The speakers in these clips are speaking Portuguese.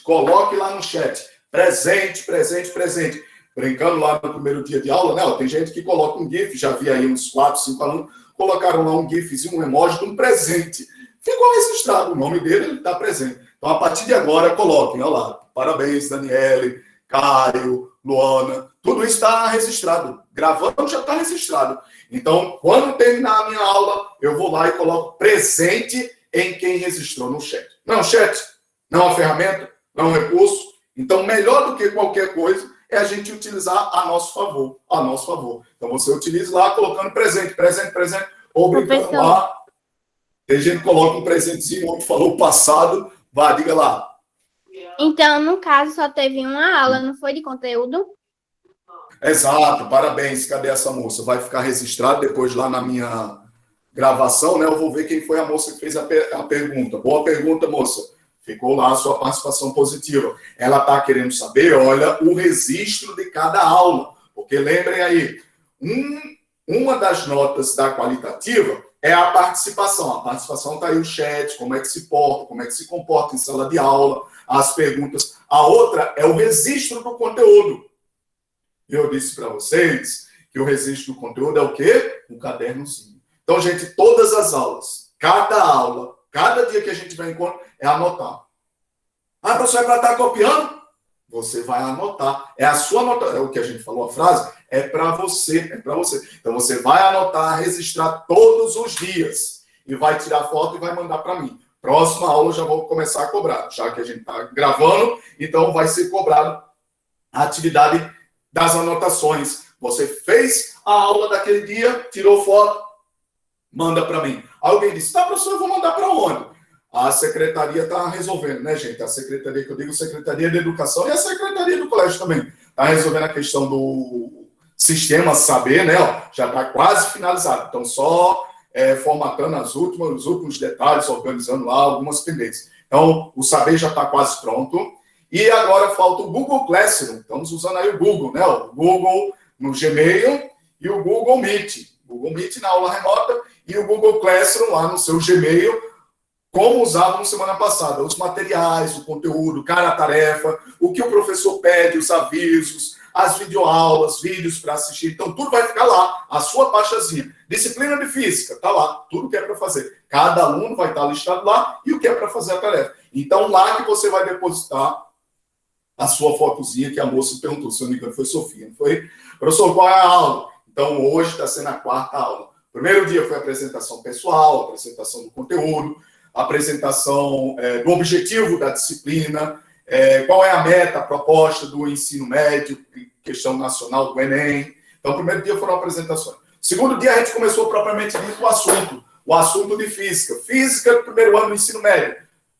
coloque lá no chat. Presente, presente, presente. Brincando lá no primeiro dia de aula, né? Tem gente que coloca um GIF, já vi aí uns 4, 5 alunos, colocaram lá um GIFzinho, um emoji de um presente. Ficou registrado o nome dele, ele está presente. Então, a partir de agora, coloquem, olha lá. Parabéns, Daniele, Caio, Luana. Tudo isso está registrado. Gravando já está registrado. Então, quando terminar a minha aula, eu vou lá e coloco presente em quem registrou no chat. Não é um chat, não é uma ferramenta, não é um recurso. Então, melhor do que qualquer coisa é a gente utilizar a nosso favor. A nosso favor. Então, você utiliza lá colocando presente, presente, presente, ou brincando lá. Tem gente que coloca um presentezinho, outro falou passado. Vá, diga lá. Então, no caso, só teve uma aula, não foi de conteúdo? Exato, parabéns. Cadê essa moça? Vai ficar registrado depois lá na minha gravação, né? Eu vou ver quem foi a moça que fez a pergunta. Boa pergunta, moça. Ficou lá a sua participação positiva. Ela está querendo saber, olha, o registro de cada aula. Porque lembrem aí, uma das notas da qualitativa é a participação. A participação está aí o chat, como é que se porta, como é que se comporta em sala de aula, as perguntas. A outra é o registro do conteúdo. Eu disse para vocês que o registro do conteúdo é o quê? Um cadernozinho. Então, gente, todas as aulas, cada aula, cada dia que a gente vai encontrar, é anotar. Ah, professor, é para estar copiando? Você vai anotar. É a sua nota, é o que a gente falou, a frase, é para você, é para você. Então, você vai anotar, registrar todos os dias e vai tirar foto e vai mandar para mim. Próxima aula eu já vou começar a cobrar, já que a gente está gravando, então vai ser cobrado a atividade das anotações. Você fez a aula daquele dia, tirou foto, manda para mim. Alguém disse, tá, professor, eu vou mandar para onde? A secretaria está resolvendo, né, gente? A secretaria, que eu digo, Secretaria de Educação e a Secretaria do Colégio também. Está resolvendo a questão do sistema saber, né? Ó, já está quase finalizado. Então, só formatando os últimos detalhes, organizando lá algumas pendências. Então, o saber já está quase pronto. E agora falta o Google Classroom. Estamos usando aí o Google, né? O Google no Gmail e o Google Meet. Google Meet na aula remota e o Google Classroom lá no seu Gmail, como usávamos semana passada. Os materiais, o conteúdo, cada tarefa, o que o professor pede, os avisos, as videoaulas, vídeos para assistir. Então, tudo vai ficar lá, a sua pastazinha. Disciplina de física, está lá, tudo que é para fazer. Cada aluno vai estar listado lá e o que é para fazer a tarefa. Então, lá que você vai depositar a sua fotozinha que a moça perguntou, se eu não me engano, foi Sofia, não foi? Professor, qual é a aula? Então, hoje está sendo a 4ª aula. Primeiro dia foi a apresentação pessoal, a apresentação do conteúdo, a apresentação do objetivo da disciplina, qual é a meta, a proposta do ensino médio, questão nacional do Enem. Então, o primeiro dia foram apresentações. Segundo dia, a gente começou propriamente dito o assunto de física. Física do primeiro ano do ensino médio.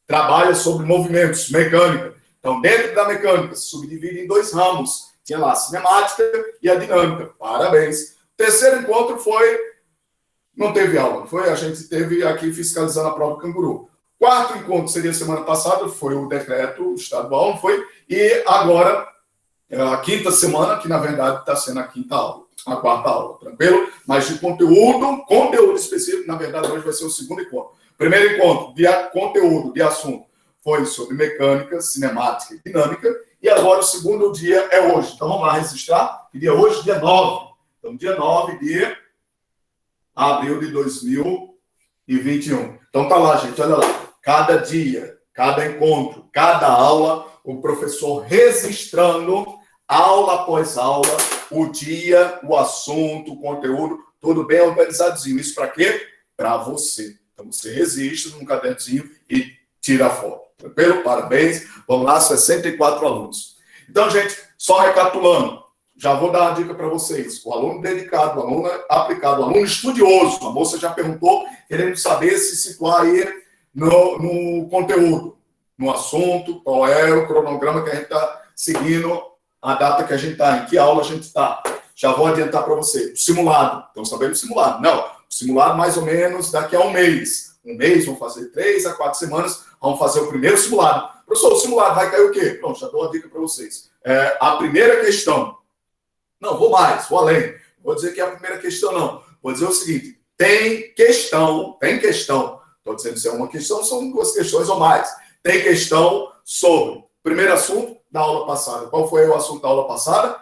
Trabalha sobre movimentos, mecânica. Então, dentro da mecânica, se subdivide em 2 ramos. Tinha lá a cinemática e a dinâmica. Parabéns. O terceiro encontro foi... Não teve aula, não foi? A gente teve aqui fiscalizando a prova Canguru. 4º encontro seria semana passada, foi o decreto estadual, não foi? E agora, a 5ª semana, que na verdade está sendo a 5ª aula, a 4ª aula, tranquilo? Mas de conteúdo específico, na verdade, hoje vai ser o 2º encontro. Primeiro encontro de conteúdo, de assunto, foi sobre mecânica, cinemática e dinâmica, e agora o segundo dia é hoje. Então vamos lá registrar, que dia hoje, dia 9. Então, dia 9 de abril de 2021. Então tá lá, gente, olha lá. Cada dia, cada encontro, cada aula, o professor registrando, aula após aula, o dia, o assunto, o conteúdo, tudo bem organizadinho. Isso para quê? Para você. Então você registra num caderninho e tira a foto. Tranquilo? Parabéns. Vamos lá, 64 alunos. Então, gente, só recapitulando. Já vou dar uma dica para vocês. O aluno dedicado, o aluno aplicado, o aluno estudioso. A moça já perguntou, querendo saber se situar aí no conteúdo, no assunto, qual é o cronograma que a gente está seguindo, a data que a gente está, em que aula a gente está. Já vou adiantar para você. O simulado. Estão sabendo o simulado? Não. O simulado mais ou menos daqui a um mês. Um mês, vão fazer 3 a 4 semanas, vamos fazer o primeiro simulado. Professor, o simulado vai cair o quê? Pronto, já dou uma dica para vocês. A primeira questão. Não, vou mais, vou além. Vou dizer que é a primeira questão, não. Vou dizer o seguinte, tem questão. Estou dizendo se é uma questão, são 2 questões ou mais. Tem questão sobre primeiro assunto da aula passada. Qual foi o assunto da aula passada?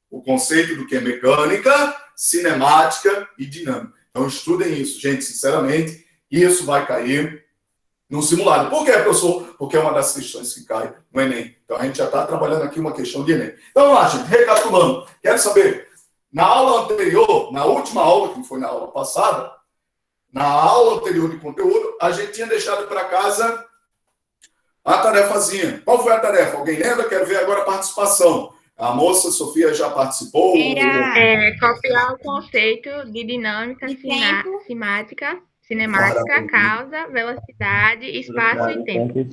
O conceito do que é mecânica, cinemática e dinâmica. Então, estudem isso, gente, sinceramente, isso vai cair no simulado. Por quê, professor? Porque é uma das questões que cai no Enem. Então, a gente já está trabalhando aqui uma questão de Enem. Então, vamos lá, gente, recapitulando. Quero saber, na aula anterior, na última aula, que foi na aula passada, na aula anterior de conteúdo, a gente tinha deixado para casa a tarefazinha. Qual foi a tarefa? Alguém lembra? Quero ver agora a participação. A moça Sofia já participou? Era copiar o conceito de dinâmica, cinemática, causa, velocidade, espaço e tempo.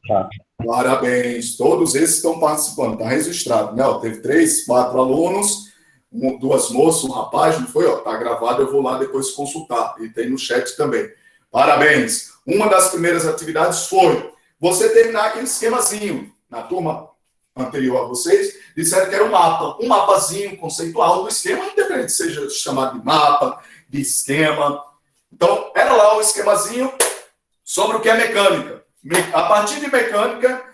Parabéns. Todos esses estão participando. Está registrado, né? Ó, teve 3, 4 alunos, 2 moças, um rapaz, não foi? Está gravado, eu vou lá depois consultar. E tem no chat também. Parabéns. Uma das primeiras atividades foi você terminar aquele esquemazinho. Na turma anterior a vocês, disseram que era um mapazinho conceitual do esquema, independente seja chamado de mapa, de esquema. Então, era lá o esquemazinho sobre o que é mecânica. A partir de mecânica,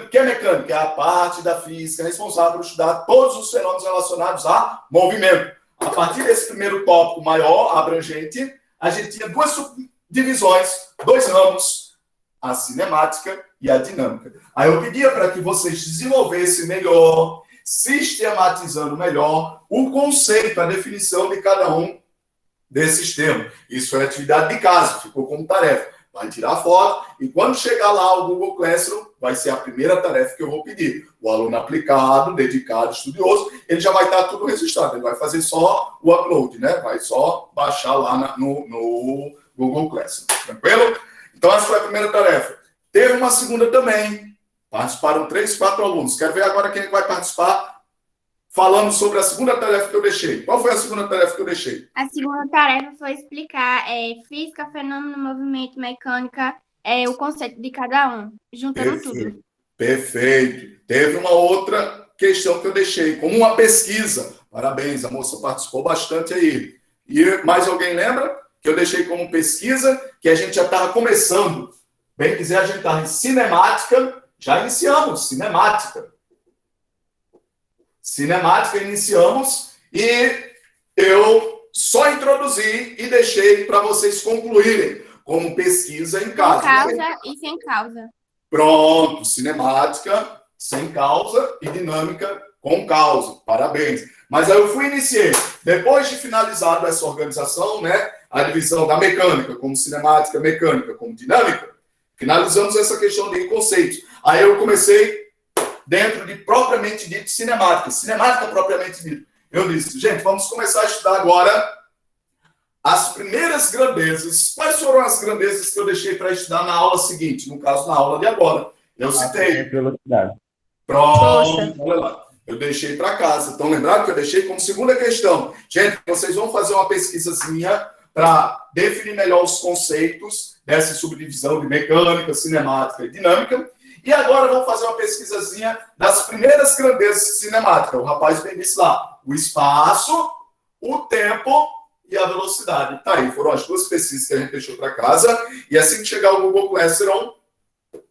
o que é mecânica? É a parte da física responsável por estudar todos os fenômenos relacionados a movimento. A partir desse primeiro tópico maior, abrangente, a gente tinha 2 subdivisões, 2 ramos, a cinemática e a dinâmica. Aí eu pedia para que vocês desenvolvessem melhor, sistematizando melhor o conceito, a definição de cada um desses termos. Isso é atividade de casa, ficou como tarefa. Vai tirar foto e quando chegar lá o Google Classroom, vai ser a primeira tarefa que eu vou pedir. O aluno aplicado, dedicado, estudioso, ele já vai estar tudo registrado. Ele vai fazer só o upload, né? Vai só baixar lá no Google Classroom. Tranquilo? Então, essa foi a primeira tarefa. Teve uma segunda também. Participaram 3, 4 alunos. Quero ver agora quem vai participar falando sobre a segunda tarefa que eu deixei. Qual foi a segunda tarefa que eu deixei? A segunda tarefa foi explicar física, fenômeno, movimento, mecânica, o conceito de cada um, juntando tudo. Perfeito. Teve uma outra questão que eu deixei, como uma pesquisa. Parabéns, a moça participou bastante aí. E mais alguém lembra que eu deixei como pesquisa, que a gente já estava começando. Bem quiser, a gente está em cinemática, já iniciamos, cinemática. Cinemática iniciamos e eu só introduzi e deixei para vocês concluírem como pesquisa em casa. Com causa e sem causa. Pronto, cinemática sem causa e dinâmica com causa. Parabéns. Mas aí eu fui iniciei. Depois de finalizado essa organização, né, a divisão da mecânica como cinemática, mecânica como dinâmica, finalizamos essa questão de conceitos. Aí eu comecei dentro de propriamente dito cinemática. Cinemática propriamente dito. Eu disse, gente, vamos começar a estudar agora as primeiras grandezas. Quais foram as grandezas que eu deixei para estudar na aula seguinte? No caso, na aula de agora. Eu citei. Velocidade. Pronto, olha lá. Eu deixei para casa. Então, lembraram que eu deixei como segunda questão. Gente, vocês vão fazer uma pesquisazinha para definir melhor os conceitos dessa subdivisão de mecânica, cinemática e dinâmica. E agora vamos fazer uma pesquisazinha das primeiras grandezas cinemáticas. O rapaz bem disse lá, o espaço, o tempo e a velocidade. Tá aí, foram as 2 pesquisas que a gente deixou para casa. E assim que chegar o Google Classroom,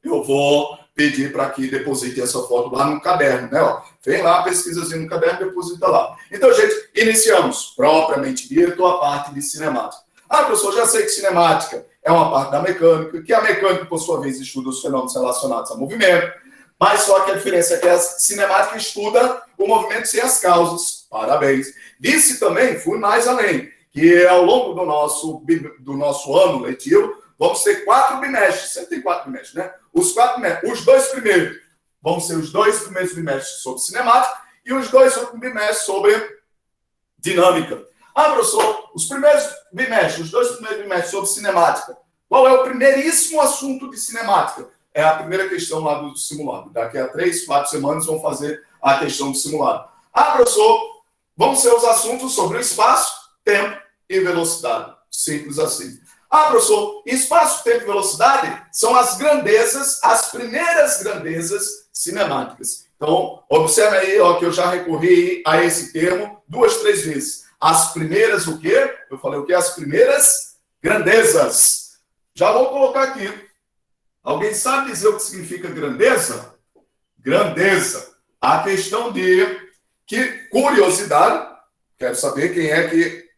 eu vou pedir para que deposite essa foto lá no caderno, né? Ó, vem lá a pesquisazinha no caderno, deposita lá. Então, gente, iniciamos propriamente dito a parte de cinemática. Ah, professor, já sei que cinemática é uma parte da mecânica, que a mecânica, por sua vez, estuda os fenômenos relacionados ao movimento, mas só que a diferença é que a cinemática estuda o movimento sem as causas. Parabéns. Disse também, fui mais além, que ao longo do nosso ano letivo, vamos ter 4 bimestres. Sempre tem 4 bimestres, né? Os 2 primeiros vão ser os 2 primeiros bimestres sobre cinemática e os 2 últimos bimestres sobre dinâmica. Ah, professor, os 2 primeiros bimestres sobre cinemática. Qual é o primeiríssimo assunto de cinemática? É a primeira questão lá do simulado. Daqui a 3, 4 semanas vão fazer a questão do simulado. Ah, professor, vão ser os assuntos sobre o espaço, tempo e velocidade. Simples assim. Ah, professor, espaço, tempo e velocidade são as grandezas, as primeiras grandezas cinemáticas. Então, observe aí ó, que eu já recorri a esse termo 2, 3 vezes. As primeiras o quê? Eu falei o quê? As primeiras grandezas. Já vou colocar aqui. Alguém sabe dizer o que significa grandeza? grandeza. A questão de que curiosidade, quero saber quem é que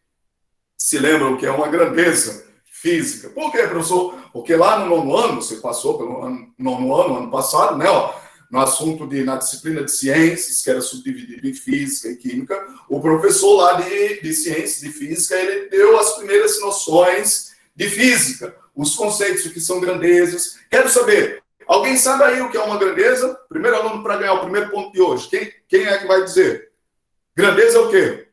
se lembra o que é uma grandeza física. Por quê, professor? Porque lá no 9º ano, você passou pelo 9º ano passado, né, no assunto na disciplina de ciências, que era subdividido em física e química, o professor lá de ciências, de física, ele deu as primeiras noções de física, os conceitos, o que são grandezas. Quero saber, alguém sabe aí o que é uma grandeza? Primeiro aluno para ganhar o primeiro ponto de hoje. Quem é que vai dizer? Grandeza é o quê?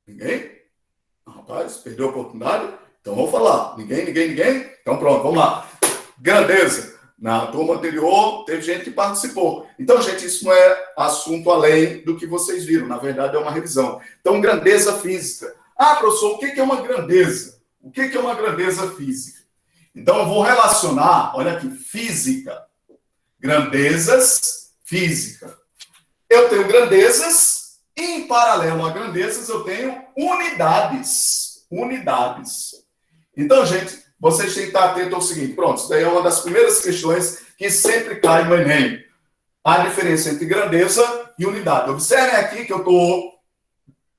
Ninguém? Rapaz, perdeu a oportunidade? Então vamos falar. Ninguém? Então pronto, vamos lá. Grandeza. Na turma anterior, teve gente que participou. Então, gente, isso não é assunto além do que vocês viram. Na verdade, é uma revisão. Então, grandeza física. Ah, professor, o que é uma grandeza? O que é uma grandeza física? Então, eu vou relacionar, olha aqui, física. Grandezas, física. Eu tenho grandezas, e em paralelo a grandezas, eu tenho unidades. Unidades. Então, gente, vocês têm que estar atentos ao seguinte. Pronto, isso daí é uma das primeiras questões que sempre cai no Enem. A diferença entre grandeza e unidade. Observem aqui que eu estou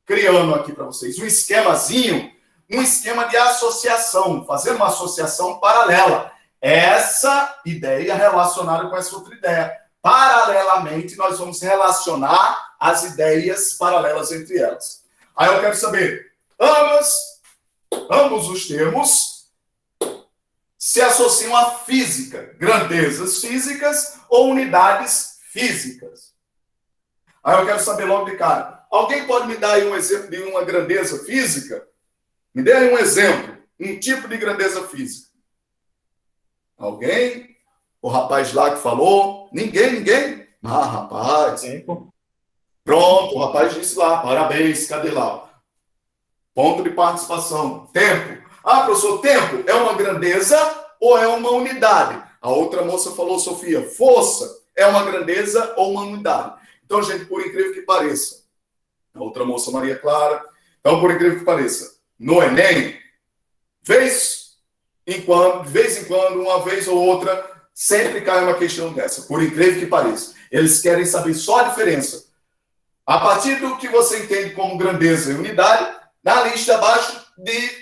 criando aqui para vocês um esquemazinho, um esquema de associação, fazendo uma associação paralela. Essa ideia relacionada com essa outra ideia. Paralelamente, nós vamos relacionar as ideias paralelas entre elas. Aí eu quero saber, ambos os termos se associam à física, grandezas físicas ou unidades físicas. Aí eu quero saber logo de cara, alguém pode me dar aí um exemplo de uma grandeza física? Me dê aí um exemplo, um tipo de grandeza física. Alguém? O rapaz lá que falou? Ninguém? Ah, rapaz. Tempo. Pronto, o rapaz disse lá, parabéns, cadê lá? Ponto de participação, tempo. Ah, professor, tempo é uma grandeza ou é uma unidade? A outra moça falou, Sofia, força é uma grandeza ou uma unidade? Então, gente, por incrível que pareça, a outra moça, Maria Clara, então, por incrível que pareça, no Enem, de vez em quando, uma vez ou outra, sempre cai uma questão dessa, por incrível que pareça. Eles querem saber só a diferença. A partir do que você entende como grandeza e unidade, na lista abaixo,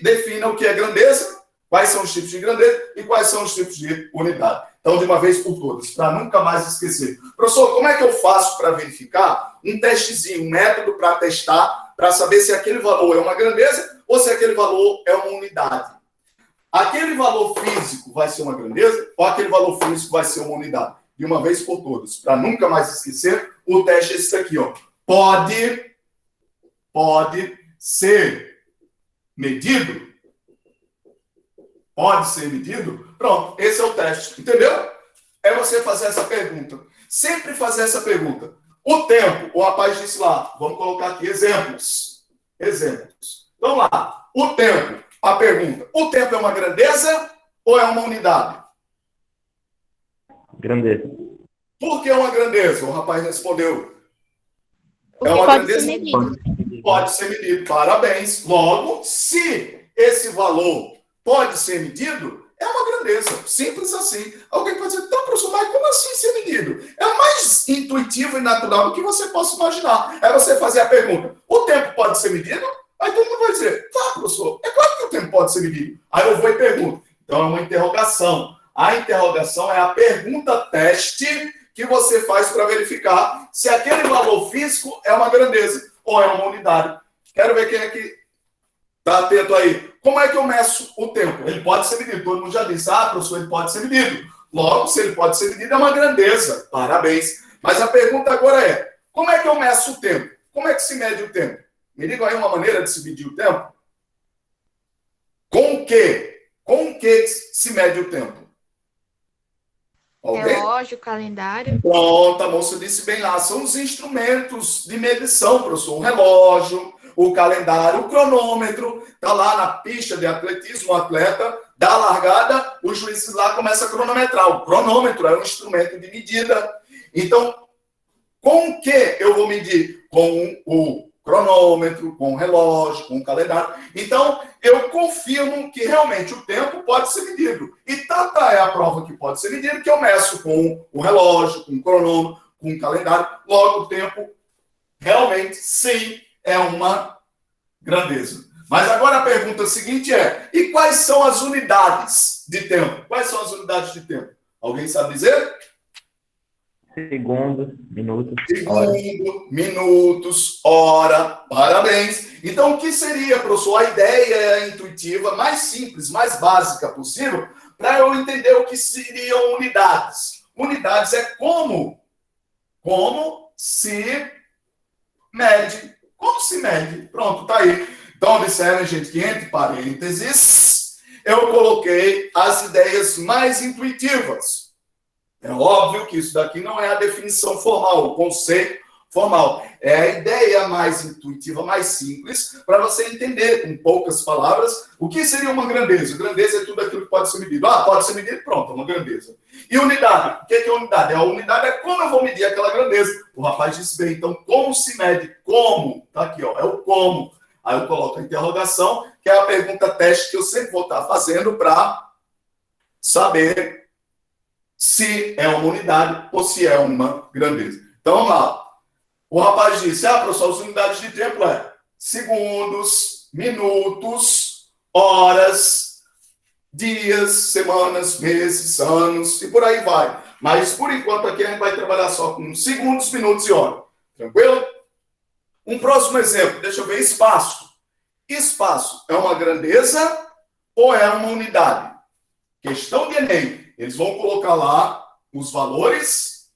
defina o que é grandeza, quais são os tipos de grandeza e quais são os tipos de unidade. Então, de uma vez por todas, para nunca mais esquecer. Professor, como é que eu faço para verificar um testezinho, um método para testar, para saber se aquele valor é uma grandeza ou se aquele valor é uma unidade? Aquele valor físico vai ser uma grandeza ou aquele valor físico vai ser uma unidade? De uma vez por todas, para nunca mais esquecer, o teste é esse aqui, ó. Pode ser medido? Pode ser medido? Pronto, esse é o teste, entendeu? É você fazer essa pergunta. Sempre fazer essa pergunta. O tempo, o rapaz disse lá, vamos colocar aqui exemplos. Vamos lá. O tempo, a pergunta. O tempo é uma grandeza ou é uma unidade? Grandeza. Por que é uma grandeza? O rapaz respondeu. Porque uma pode grandeza? ser medido. Pode ser medido. Parabéns. Logo, se esse valor pode ser medido, é uma grandeza. Simples assim. Alguém pode dizer, então, professor, mas como assim ser medido? É o mais intuitivo e natural do que você possa imaginar. É você fazer a pergunta, o tempo pode ser medido? Aí todo mundo vai dizer, tá, professor, é claro que o tempo pode ser medido. Aí eu vou e pergunto. Então, é uma interrogação. A interrogação é a pergunta teste que você faz para verificar se aquele valor físico é uma grandeza ou é uma unidade. Quero ver quem é que está atento aí. Como é que eu meço o tempo? Ele pode ser medido. Todo mundo já disse, professor, ele pode ser medido. Logo, se ele pode ser medido, é uma grandeza. Parabéns. Mas a pergunta agora é, como é que eu meço o tempo? Como é que se mede o tempo? Me digam aí uma maneira de se medir o tempo? Com o quê? Com o que se mede o tempo? Alguém? Relógio, calendário. Pronto, a moça disse bem lá. São os instrumentos de medição, professor. O relógio, o calendário, o cronômetro. Está lá na pista de atletismo, o atleta dá a largada, os juízes lá começam a cronometrar. O cronômetro é um instrumento de medida. Então, com o que eu vou medir? Com o cronômetro, com relógio, com calendário. Então, eu confirmo que realmente o tempo pode ser medido. E tanta é a prova que pode ser medida que eu meço com o relógio, com o cronômetro, com o calendário. Logo, o tempo realmente, sim, é uma grandeza. Mas agora a pergunta seguinte é: e quais são as unidades de tempo? Quais são as unidades de tempo? Alguém sabe dizer? Segundos, minutos, horas. Segundo, minutos, hora, parabéns. Então, o que seria, professor, a ideia intuitiva mais simples, mais básica possível, para eu entender o que seriam unidades? Unidades é como se mede. Como se mede? Pronto, tá aí. Então, observem, gente, que entre parênteses, eu coloquei as ideias mais intuitivas. É óbvio que isso daqui não é a definição formal, o conceito formal. É a ideia mais intuitiva, mais simples, para você entender, com poucas palavras, o que seria uma grandeza. Grandeza é tudo aquilo que pode ser medido. Ah, pode ser medido, pronto, é uma grandeza. E unidade? O que é unidade? A unidade é como eu vou medir aquela grandeza. O rapaz disse bem, então, como se mede? Como? Tá aqui, ó, é o como. Aí eu coloco a interrogação, que é a pergunta teste que eu sempre vou estar fazendo para saber se é uma unidade ou se é uma grandeza. Então, vamos lá. O rapaz disse, professor, as unidades de tempo é segundos, minutos, horas, dias, semanas, meses, anos, e por aí vai. Mas, por enquanto, aqui a gente vai trabalhar só com segundos, minutos e horas. Tranquilo? Um próximo exemplo, deixa eu ver, espaço. Espaço é uma grandeza ou é uma unidade? Questão de Enem. Eles vão colocar lá os valores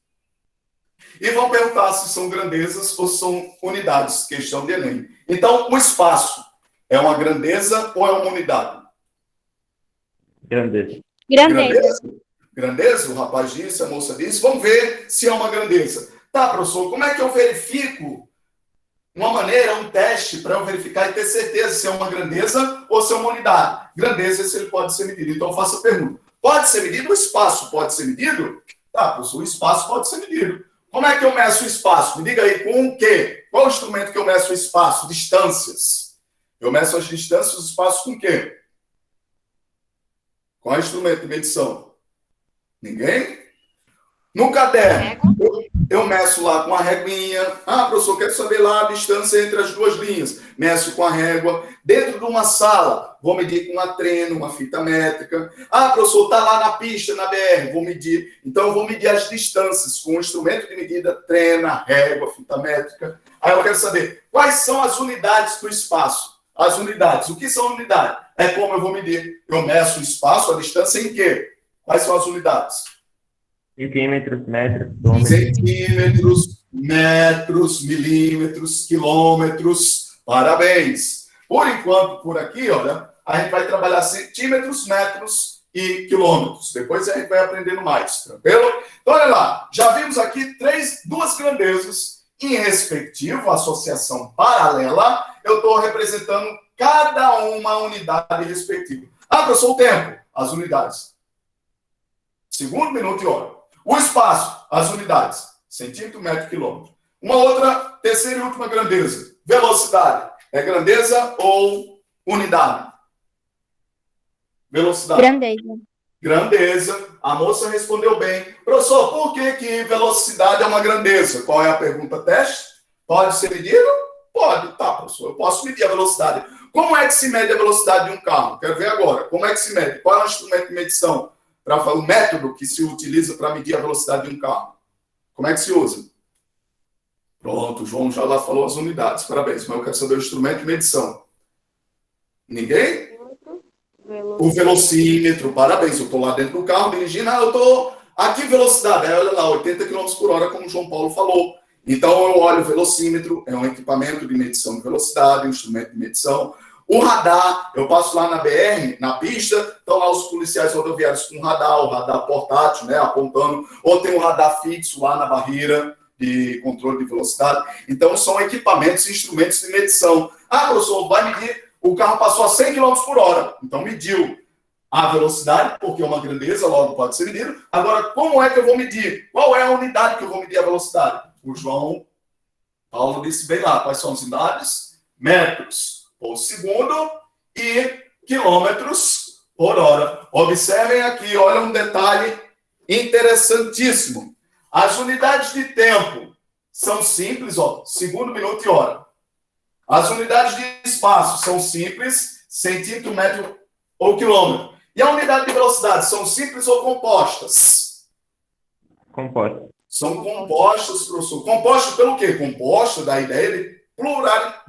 e vão perguntar se são grandezas ou são unidades. Questão de Enem. Então, o espaço é uma grandeza ou é uma unidade? Grandeza. Grandeza. Grandeza? O rapaz disse, a moça disse. Vamos ver se é uma grandeza. Tá, professor, como é que eu verifico uma maneira, um teste para eu verificar e ter certeza se é uma grandeza ou se é uma unidade? Grandeza é se ele pode ser medido. Então, eu faço a pergunta. Pode ser medido? O espaço pode ser medido? Tá, professor, o espaço pode ser medido. Como é que eu meço o espaço? Me diga aí, com o quê? Qual o instrumento que eu meço o espaço? Distâncias. Eu meço as distâncias do espaço com o quê? Qual é o instrumento de medição? Ninguém? No caderno, eu meço lá com a reguinha. Professor, quero saber lá a distância entre as duas linhas. Meço com a régua. Dentro de uma sala, vou medir com uma trena, uma fita métrica. Professor, está lá na pista, na BR, vou medir. Então, eu vou medir as distâncias com o instrumento de medida, trena, régua, fita métrica. Aí eu quero saber quais são as unidades do espaço. As unidades. O que são unidades? É como eu vou medir. Eu meço o espaço, a distância em quê? Quais são as unidades? Centímetros, metros, quilômetros. Centímetros, metros, milímetros, quilômetros. Parabéns! Por enquanto, por aqui, olha, a gente vai trabalhar centímetros, metros e quilômetros. Depois a gente vai aprendendo mais, tranquilo? Então, olha lá, já vimos aqui duas grandezas em respectivo, associação paralela. Eu estou representando cada uma unidade respectiva. Professor, o tempo, as unidades. Segundo, minuto e hora. O espaço, as unidades. Centímetro, metro, quilômetro. Uma outra, terceira e última grandeza. Velocidade. É grandeza ou unidade? Velocidade. Grandeza. Grandeza. A moça respondeu bem. Professor, por que velocidade é uma grandeza? Qual é a pergunta teste? Pode ser medido? Pode. Tá, professor. Eu posso medir a velocidade. Como é que se mede a velocidade de um carro? Quero ver agora. Como é que se mede? Qual é o instrumento de medição? O método que se utiliza para medir a velocidade de um carro. Como é que se usa? Pronto, o João já lá falou as unidades. Parabéns, mas eu quero saber o instrumento de medição. Ninguém? O velocímetro. Parabéns, eu estou lá dentro do carro dirigindo. Eu estou aqui velocidade. Olha lá, 80 km por hora, como o João Paulo falou. Então, eu olho o velocímetro, é um equipamento de medição de velocidade, um instrumento de medição. O radar, eu passo lá na BR, na pista, estão lá os policiais rodoviários com radar, o radar portátil, né, apontando, ou tem um radar fixo lá na barreira de controle de velocidade. Então, são equipamentos e instrumentos de medição. Professor, vai medir, o carro passou a 100 km por hora, então mediu a velocidade, porque é uma grandeza, logo pode ser medido. Agora, como é que eu vou medir? Qual é a unidade que eu vou medir a velocidade? O João Paulo disse bem lá, quais são as unidades? Metros por segundo e quilômetros por hora. Observem aqui, olha um detalhe interessantíssimo. As unidades de tempo são simples, ó, segundo, minuto e hora. As unidades de espaço são simples, centímetro, metro ou quilômetro. E a unidade de velocidade são simples ou compostas? Composto. São compostas, professor. Compostas pelo quê? Composta da ideia de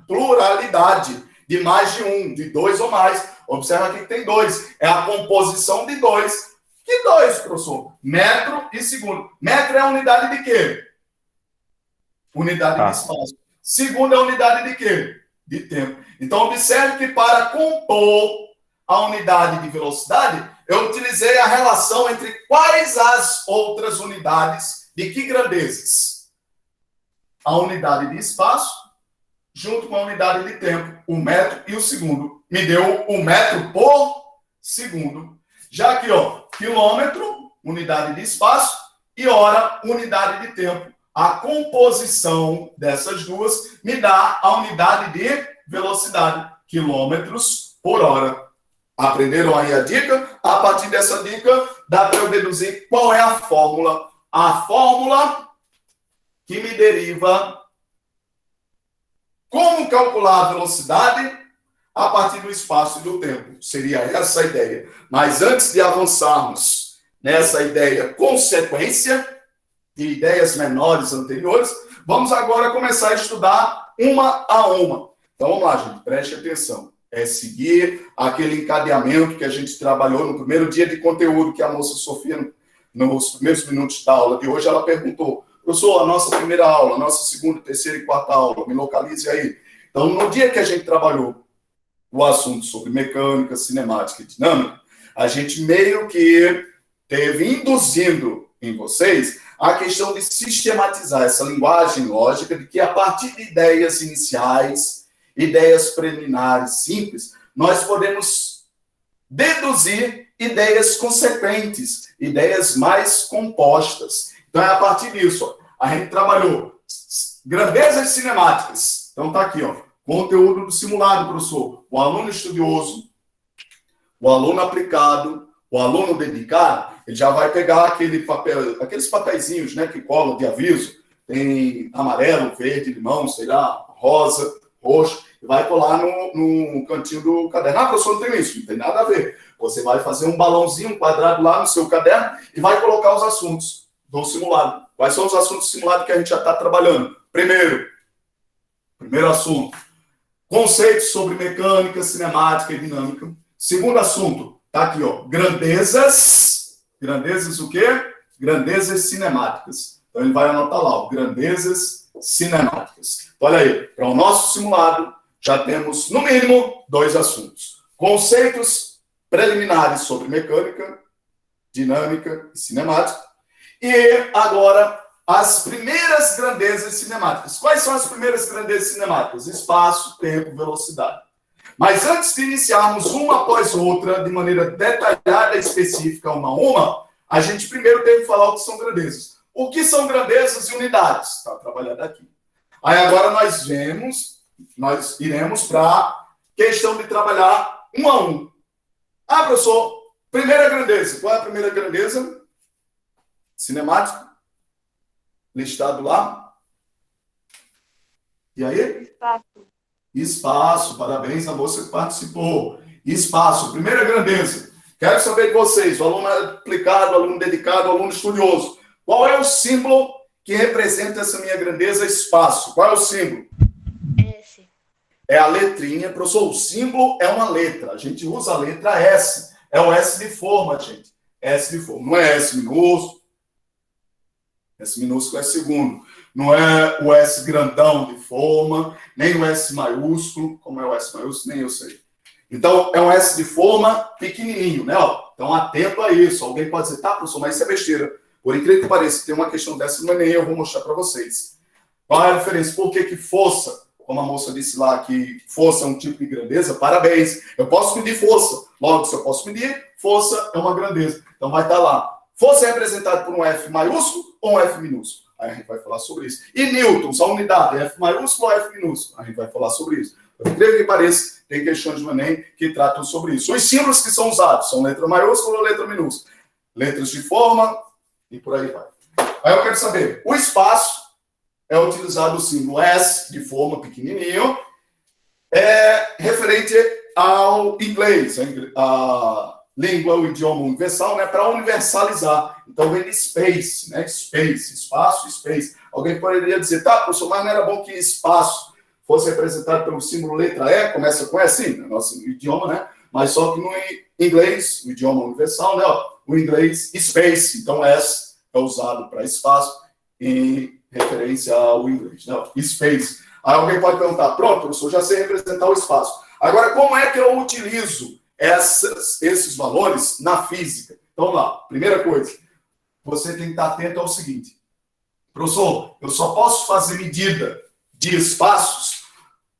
pluralidade, de mais de um, de dois ou mais. Observa aqui que tem dois. É a composição de dois. Que dois, professor? Metro e segundo. Metro é a unidade de quê? Unidade de espaço. Segundo é a unidade de quê? De tempo. Então, observe que para compor a unidade de velocidade, eu utilizei a relação entre quais as outras unidades, de que grandezas? A unidade de espaço, junto com a unidade de tempo, o metro e o segundo. Me deu o metro por segundo. Já aqui, ó, quilômetro, unidade de espaço, e hora, unidade de tempo. A composição dessas duas me dá a unidade de velocidade, quilômetros por hora. Aprenderam aí a dica? A partir dessa dica, dá para eu deduzir qual é a fórmula. A fórmula que me deriva como calcular a velocidade a partir do espaço e do tempo. Seria essa a ideia. Mas antes de avançarmos nessa ideia consequência de ideias menores anteriores, vamos agora começar a estudar uma a uma. Então vamos lá, gente, preste atenção. É seguir aquele encadeamento que a gente trabalhou no primeiro dia de conteúdo que a moça Sofia, nos primeiros minutos da aula de hoje, ela perguntou: professor, a nossa primeira aula, a nossa segunda, terceira e quarta aula, me localize aí. Então, no dia que a gente trabalhou o assunto sobre mecânica, cinemática e dinâmica, a gente meio que teve induzindo em vocês a questão de sistematizar essa linguagem lógica de que a partir de ideias iniciais, ideias preliminares simples, nós podemos deduzir ideias consequentes, ideias mais compostas. Então, é a partir disso, ó, a gente trabalhou grandezas cinemáticas. Então, tá aqui, ó, conteúdo do simulado, professor. O aluno estudioso, o aluno aplicado, o aluno dedicado, ele já vai pegar aquele papel, aqueles papeizinhos, né, que colam de aviso, tem amarelo, verde, limão, sei lá, rosa, roxo, e vai colar no cantinho do caderno. Ah, professor, não tem isso, não tem nada a ver. Você vai fazer um balãozinho, um quadrado lá no seu caderno e vai colocar os assuntos do simulado. Quais são os assuntos simulados que a gente já está trabalhando? Primeiro assunto, conceitos sobre mecânica, cinemática e dinâmica. Segundo assunto, tá aqui, ó, grandezas o quê? Grandezas cinemáticas. Então ele vai anotar lá, ó, grandezas cinemáticas. Então, olha aí, para o nosso simulado já temos no mínimo 2 assuntos: conceitos preliminares sobre mecânica, dinâmica e cinemática. E agora as primeiras grandezas cinemáticas. Quais são as primeiras grandezas cinemáticas? Espaço, tempo, velocidade. Mas antes de iniciarmos uma após outra, de maneira detalhada e específica, uma a uma, a gente primeiro tem que falar o que são grandezas. O que são grandezas e unidades? Está trabalhado aqui. Aí agora nós iremos para a questão de trabalhar um a um. Ah, professor, primeira grandeza. Qual é a primeira grandeza? Cinemática. Listado lá. E aí? Espaço. Parabéns à moça que participou. Espaço. Primeira grandeza. Quero saber de vocês, o aluno aplicado, o aluno dedicado, o aluno estudioso. Qual é o símbolo que representa essa minha grandeza? Espaço. Qual é o símbolo? S. É a letrinha. Professor, o símbolo é uma letra. A gente usa a letra S. É o S de forma, gente. S de forma. Não é S minúsculo. S minúsculo é segundo. Não é o S grandão de forma, nem o S maiúsculo. Como é o S maiúsculo? Nem eu sei. Então, é um S de forma pequenininho, né? Então, atento a isso. Alguém pode dizer, tá, professor, mas isso é besteira. Por incrível que pareça, tem uma questão dessa no Enem, eu vou mostrar para vocês. Qual é a diferença? Por que força, como a moça disse lá, que força é um tipo de grandeza? Parabéns. Eu posso medir força. Logo, se eu posso medir, força é uma grandeza. Então, vai estar lá. Força é representada por um F maiúsculo ou um F minúsculo? Aí a gente vai falar sobre isso. E newtons, a unidade, F maiúsculo ou F minúsculo? A gente vai falar sobre isso. Por incrível que pareça, tem questões do Enem que tratam sobre isso. Os símbolos que são usados são letra maiúscula ou letra minúscula? Letras de forma e por aí vai. Aí eu quero saber, o espaço é utilizado o símbolo S, de forma pequenininho, referente ao inglês, a língua, o idioma universal, né, para universalizar. Então vem de space, né, space, espaço, space. Alguém poderia dizer, tá, professor, mas não era bom que espaço fosse representado pelo símbolo letra E, começa com E, sim, no nosso idioma, né, mas só que no inglês, o idioma universal, né, o inglês, space, então S é usado para espaço em referência ao inglês, né, space. Aí alguém pode perguntar, pronto, professor, já sei representar o espaço. Agora, como é que eu utilizo esses valores na física? Então, lá, primeira coisa, você tem que estar atento ao seguinte. Professor, eu só posso fazer medida de espaços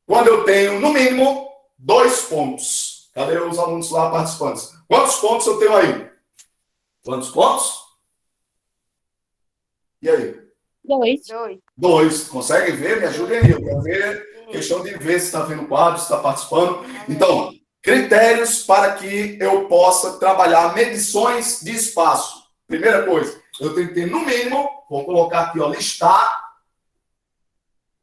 quando eu tenho, no mínimo, 2 pontos. Cadê os alunos lá participantes? Quantos pontos eu tenho aí? Quantos pontos? E aí? 2. 2. Conseguem ver? Me ajudem aí. Eu quero ver, questão de ver se está vendo o quadro, se está participando. Então, critérios para que eu possa trabalhar medições de espaço. Primeira coisa, eu tenho que ter, no mínimo, vou colocar aqui, ó, listar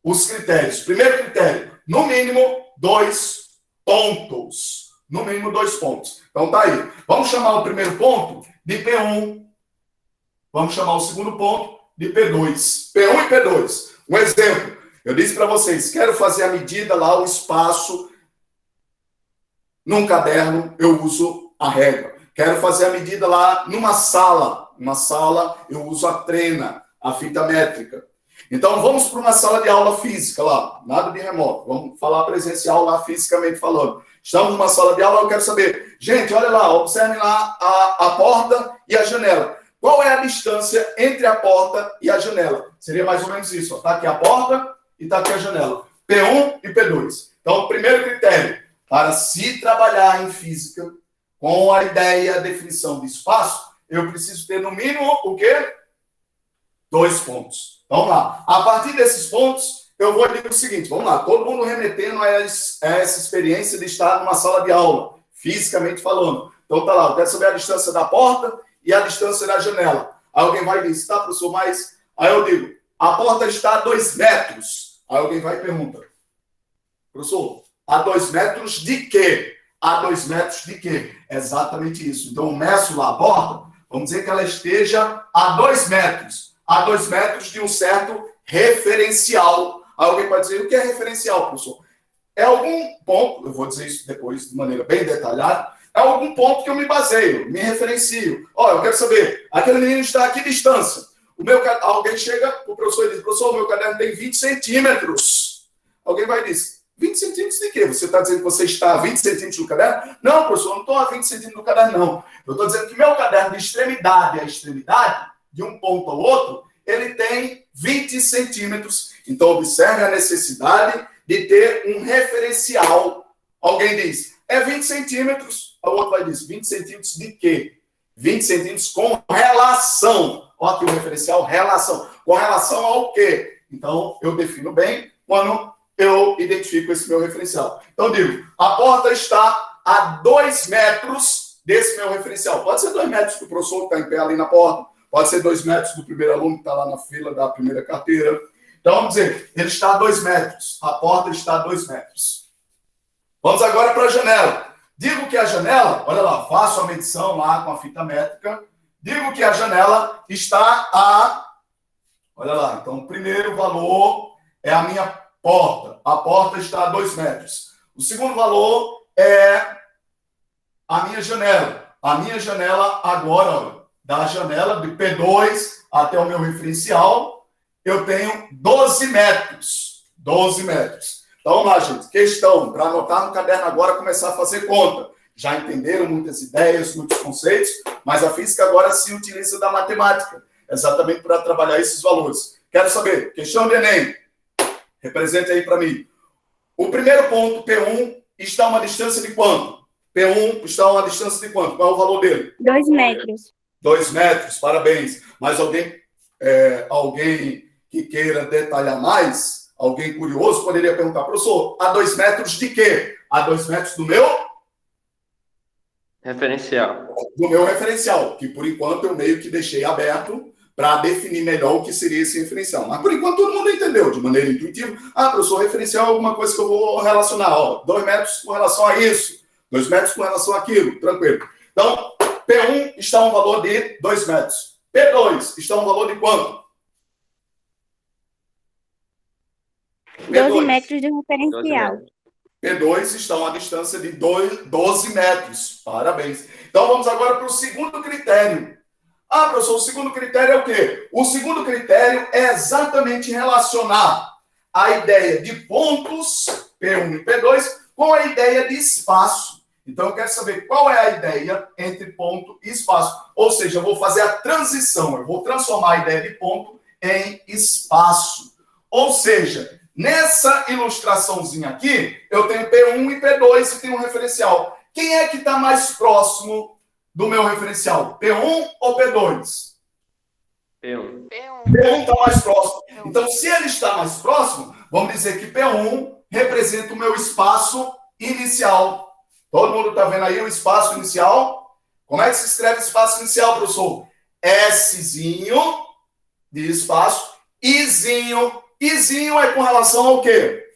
os critérios. Primeiro critério, no mínimo, 2 pontos. No mínimo, 2 pontos. Então, tá aí. Vamos chamar o primeiro ponto de P1. Vamos chamar o segundo ponto de P2. P1 e P2. Um exemplo. Eu disse para vocês, quero fazer a medida lá, o espaço. Num caderno, eu uso a régua. Quero fazer a medida lá numa sala. Uma sala, eu uso a trena, a fita métrica. Então, vamos para uma sala de aula física lá. Nada de remoto. Vamos falar presencial lá, fisicamente falando. Estamos numa sala de aula, eu quero saber. Gente, olha lá, observem lá a porta e a janela. Qual é a distância entre a porta e a janela? Seria mais ou menos isso. Está aqui a porta e está aqui a janela. P1 e P2. Então, primeiro critério. Para se trabalhar em física, com a ideia, a definição de espaço, eu preciso ter, no mínimo, o quê? 2 pontos. Vamos lá. A partir desses pontos, eu vou dizer o seguinte, vamos lá, todo mundo remetendo a essa experiência de estar numa sala de aula, fisicamente falando. Então, tá lá, eu quero saber a distância da porta e a distância da janela. Aí alguém vai dizer, tá, professor, mas... Aí eu digo, a porta está a 2 metros. Aí alguém vai e pergunta, professor, a 2 metros de quê? A 2 metros de quê? Exatamente isso. Então, eu meço lá a porta, vamos dizer que ela esteja a 2 metros. A 2 metros de um certo referencial. Aí alguém pode dizer, o que é referencial, professor? É algum ponto, eu vou dizer isso depois de maneira bem detalhada, é algum ponto que eu me baseio, me referencio. Olha, eu quero saber, aquele menino está a que distância? Alguém chega para o professor e diz, professor, o meu caderno tem 20 centímetros. Alguém vai dizer, 20 centímetros de quê? Você está dizendo que você está a 20 centímetros do caderno? Não, professor, eu não estou a 20 centímetros do caderno, não. Eu estou dizendo que meu caderno de extremidade a extremidade, de um ponto ao outro, ele tem 20 centímetros. Então, observe a necessidade de ter um referencial. Alguém diz, é 20 centímetros. O outro vai dizer, 20 centímetros de quê? 20 centímetros com relação. Olha aqui o referencial, relação. Com relação ao quê? Então, eu defino bem quando eu identifico esse meu referencial. Então, eu digo, a porta está a 2 metros desse meu referencial. Pode ser 2 metros do professor que está em pé ali na porta. Pode ser 2 metros do primeiro aluno que está lá na fila da primeira carteira. Então, vamos dizer, ele está a 2 metros. A porta está a 2 metros. Vamos agora para a janela. Digo que a janela, olha lá, faço a medição lá com a fita métrica. Digo que a janela está a... Olha lá, então o primeiro valor é a minha porta. A porta está a 2 metros. O segundo valor é a minha janela. A minha janela agora, olha, da janela de P2 até o meu referencial, eu tenho 12 metros. 12 metros. Então, vamos lá, gente. Questão, para anotar no caderno agora, começar a fazer conta. Já entenderam muitas ideias, muitos conceitos, mas a física agora se utiliza da matemática, exatamente para trabalhar esses valores. Quero saber, questão de Enem, represente aí para mim. O primeiro ponto, P1, está a uma distância de quanto? P1 está a uma distância de quanto? Qual é o valor dele? 2 metros. 2 metros, parabéns. Mais alguém alguém que queira detalhar mais, alguém curioso, poderia perguntar, professor, a 2 metros de quê? A 2 metros do meu Referencial. que por enquanto eu meio que deixei aberto para definir melhor o que seria esse referencial. Mas por enquanto todo mundo entendeu de maneira intuitiva. Professor, referencial é alguma coisa que eu vou relacionar. 2 metros com relação a isso, 2 metros com relação àquilo, tranquilo. Então, P1 está um valor de 2 metros. P2 está um valor de quanto? 12 metros do referencial. P2 está a uma distância de 12 metros. Parabéns. Então, vamos agora para o segundo critério. Professor, o segundo critério é o quê? O segundo critério é exatamente relacionar a ideia de pontos, P1 e P2, com a ideia de espaço. Então, eu quero saber qual é a ideia entre ponto e espaço. Ou seja, eu vou fazer a transição, eu vou transformar a ideia de ponto em espaço. Ou seja, nessa ilustraçãozinha aqui, eu tenho P1 e P2 e tenho um referencial. Quem é que está mais próximo do meu referencial? P1 ou P2? P1. P1 está mais próximo. Então, se ele está mais próximo, vamos dizer que P1 representa o meu espaço inicial. Todo mundo está vendo aí o espaço inicial? Como é que se escreve espaço inicial, professor? Szinho de espaço, Izinho. Izinho é com relação ao quê?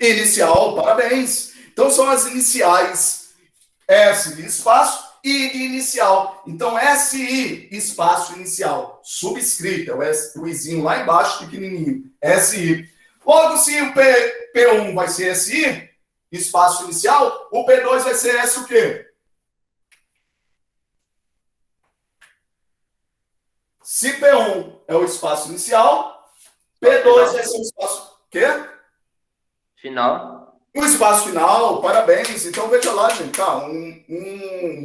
Inicial, parabéns. Então, são as iniciais. S de espaço, I de inicial. Então, SI, espaço inicial. Subscrito, o Izinho lá embaixo, pequenininho. SI. Logo, se o P1 vai ser SI, espaço inicial, o P2 vai ser S o quê? Se P1 é o espaço inicial, P2 vai ser o espaço... Quê? Final. O espaço final, parabéns. Então, veja lá, gente,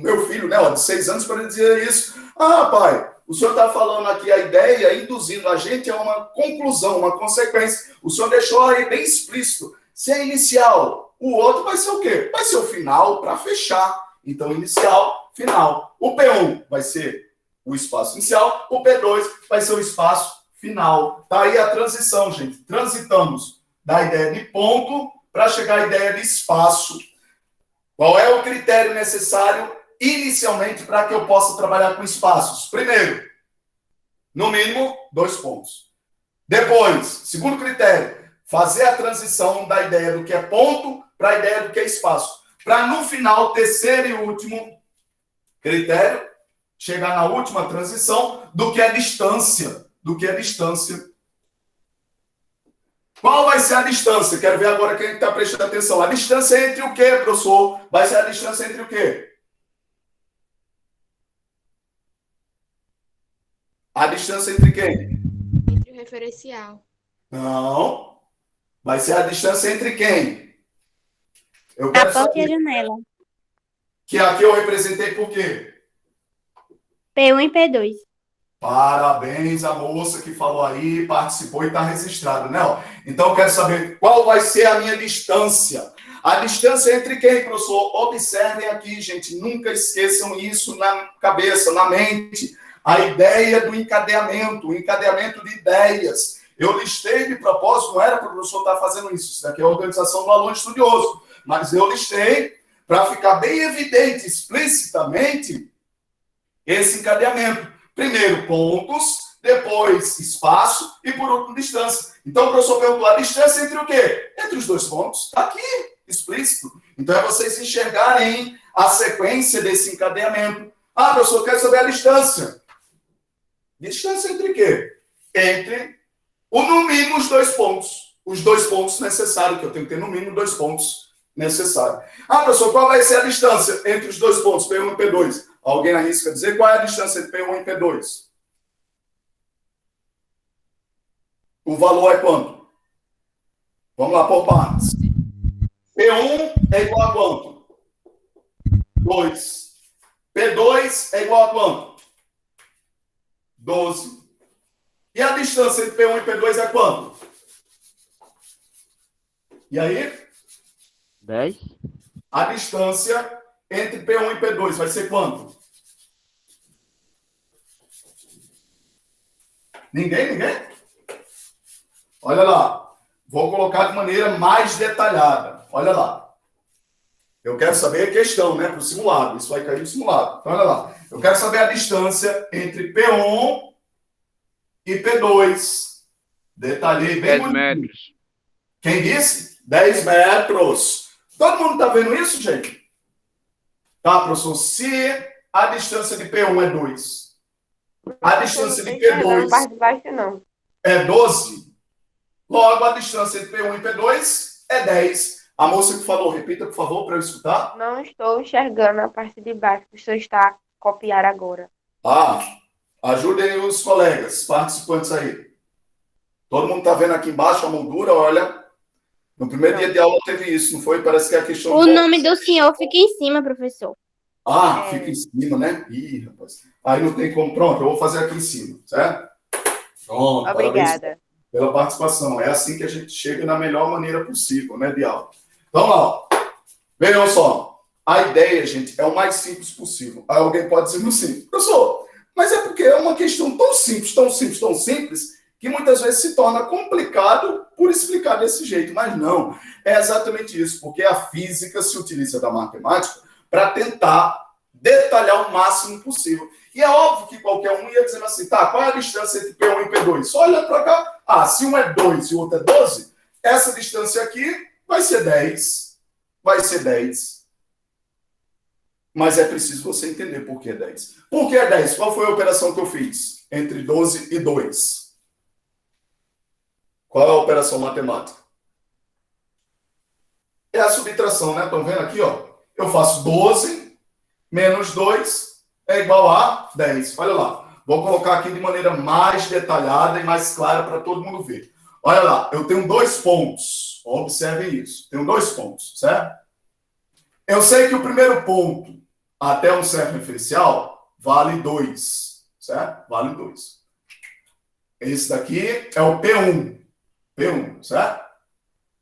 meu filho, né, de 6 anos, para dizer isso. Pai, o senhor está falando aqui a ideia, induzindo a gente a uma conclusão, uma consequência. O senhor deixou aí bem explícito. Se é inicial, o outro vai ser o quê? Vai ser o final para fechar. Então, inicial, final. O P1 vai ser o espaço inicial, o P2 vai ser o espaço final. Tá aí a transição, gente. Transitamos da ideia de ponto para chegar à ideia de espaço. Qual é o critério necessário inicialmente para que eu possa trabalhar com espaços? Primeiro, no mínimo, 2 pontos. Depois, segundo critério, fazer a transição da ideia do que é ponto para a ideia do que é espaço. Para, no final, terceiro e último critério, chegar na última transição do que é distância. Do que é distância. Qual vai ser a distância? Quero ver agora quem está prestando atenção. A distância entre o quê, professor? Vai ser a distância entre o quê? A distância entre quem? Entre o referencial. Não. Vai ser a distância entre quem? Eu A quero porta e a saber janela. que aqui eu representei por quê? P1 e P2. Parabéns a moça que falou aí, participou e está registrado, né? Então, eu quero saber qual vai ser a minha distância. A distância entre quem, professor? Observem aqui, gente. Nunca esqueçam isso na cabeça, na mente. A ideia do encadeamento, o encadeamento de ideias. Eu listei de propósito, não era para o professor estar fazendo isso. Isso daqui é a organização do aluno estudioso. Mas eu listei para ficar bem evidente, explicitamente, esse encadeamento. Primeiro, pontos, depois, espaço e, por último, distância. Então, o professor perguntou, a distância entre o quê? Entre os 2 pontos. Está aqui, explícito. Então, é vocês enxergarem a sequência desse encadeamento. Professor, eu quero saber a distância. Distância entre quê? Entre, no mínimo, os 2 pontos. Os 2 pontos necessários, que eu tenho que ter, no mínimo, 2 pontos necessários. Professor, qual vai ser a distância entre os 2 pontos, P1 e P2? Alguém arrisca dizer qual é a distância entre P1 e P2? O valor é quanto? Vamos lá, por partes. P1 é igual a quanto? 2. P2 é igual a quanto? 12. E a distância entre P1 e P2 é quanto? E aí? 10. A distância entre P1 e P2 vai ser quanto? Ninguém? Olha lá. Vou colocar de maneira mais detalhada. Olha lá. Eu quero saber a questão, né? Para o simulado. Isso vai cair no simulado. Então, olha lá. Eu quero saber a distância entre P1 e P2. Detalhei bem 10 metros. Quem disse? 10 metros. Todo mundo está vendo isso, gente? Tá, professor? Se a distância de P1 é 2, a distância de P2 parte de baixo, não. é 12, logo a distância entre P1 e P2 é 10. A moça que falou, repita, por favor, para eu escutar. Não estou enxergando a parte de baixo que o senhor está a copiar agora. Ajudem os colegas, participantes aí. Todo mundo está vendo aqui embaixo a moldura, olha. No primeiro dia de aula teve isso, não foi? Parece que é a questão... O nome do senhor fica em cima, professor. Fica em cima, né? Ih, rapaz. Aí não tem como. Pronto, eu vou fazer aqui em cima, certo? Pronto. Obrigada. Pela participação. É assim que a gente chega na melhor maneira possível, né, de aula. Então, ó. Vejam só. A ideia, gente, é o mais simples possível. Aí alguém pode dizer assim, professor, mas é porque é uma questão tão simples, tão simples, tão simples, que muitas vezes se torna complicado por explicar desse jeito. Mas não. É exatamente isso, porque a física se utiliza da matemática para tentar detalhar o máximo possível. E é óbvio que qualquer um ia dizendo assim, tá, qual é a distância entre P1 e P2? Só olha para cá. Se um é 2 e o outro é 12, essa distância aqui vai ser 10. Vai ser 10. Mas é preciso você entender por que é 10. Por que é 10? Qual foi a operação que eu fiz entre 12 e 2? Qual é a operação matemática? É a subtração, né? Estão vendo aqui, ó? Eu faço 12 menos 2 é igual a 10. Olha lá. Vou colocar aqui de maneira mais detalhada e mais clara para todo mundo ver. Olha lá. Eu tenho 2 pontos. Observem isso. Tenho 2 pontos, certo? Eu sei que o primeiro ponto até um certo referencial vale 2, certo? Vale 2. Esse daqui é o P1. P1, certo?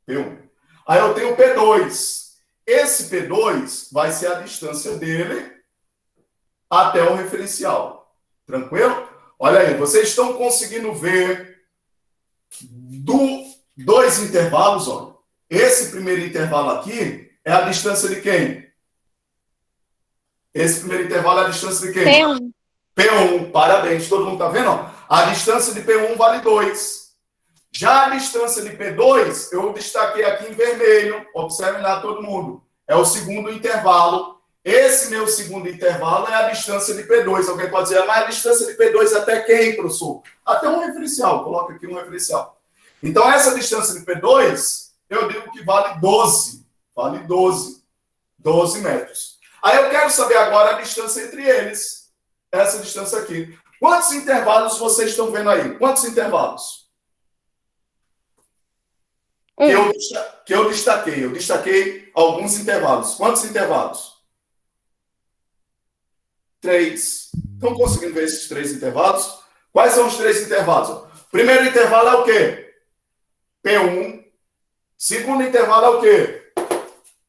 P1. Aí eu tenho o P2. Esse P2 vai ser a distância dele até o referencial. Tranquilo? Olha aí, vocês estão conseguindo ver dois intervalos, ó. Esse primeiro intervalo aqui é a distância de quem? Esse primeiro intervalo é a distância de quem? P1. P1, parabéns. Todo mundo está vendo? Ó? A distância de P1 vale 2. Já a distância de P2, eu destaquei aqui em vermelho. Observem lá todo mundo. É o segundo intervalo. Esse meu segundo intervalo é a distância de P2. Alguém pode dizer, mas a distância de P2 até quem, professor? Até um referencial. Coloca aqui um referencial. Então, essa distância de P2, eu digo que vale 12. Vale 12. 12 metros. Aí eu quero saber agora a distância entre eles. Essa distância aqui. Quantos intervalos vocês estão vendo aí? Quantos intervalos? Que eu destaquei. Eu destaquei alguns intervalos. Quantos intervalos? 3. Estão conseguindo ver esses 3 intervalos? Quais são os 3 intervalos? Primeiro intervalo é o quê? P1. Segundo intervalo é o quê?